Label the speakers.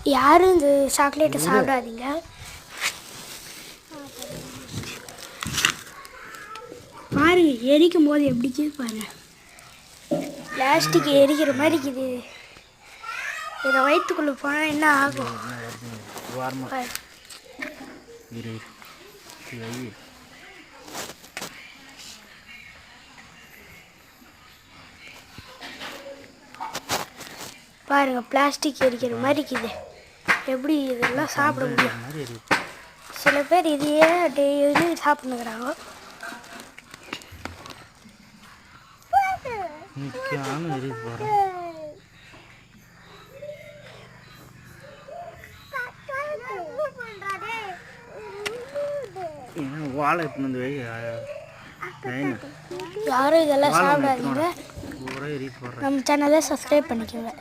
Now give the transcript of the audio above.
Speaker 1: யாரும் இந்த சாக்லேட்டை சாப்பிடாதீங்க. பாருங்க எரிக்கும் போது எப்படி பாருங்க, பிளாஸ்டிக் எரிக்கிற மாதிரி இருக்குது. இதை வயிற்றுக்குள்ளே போனால் என்ன ஆகும்? பாருங்க பிளாஸ்டிக் எரிக்கிற மாதிரி இருக்குது. எப்படி இதெல்லாம் சாப்பிட முடியும்? சில பேர் இதையே டெய்லி சாப்பிட்டுக்கிறாங்க.
Speaker 2: வாழை வந்து
Speaker 1: யாரும் இதெல்லாம் சாப்பிடாதீங்க. நம்ம சேனலை சப்ஸ்கிரைப் பண்ணிக்கோங்க.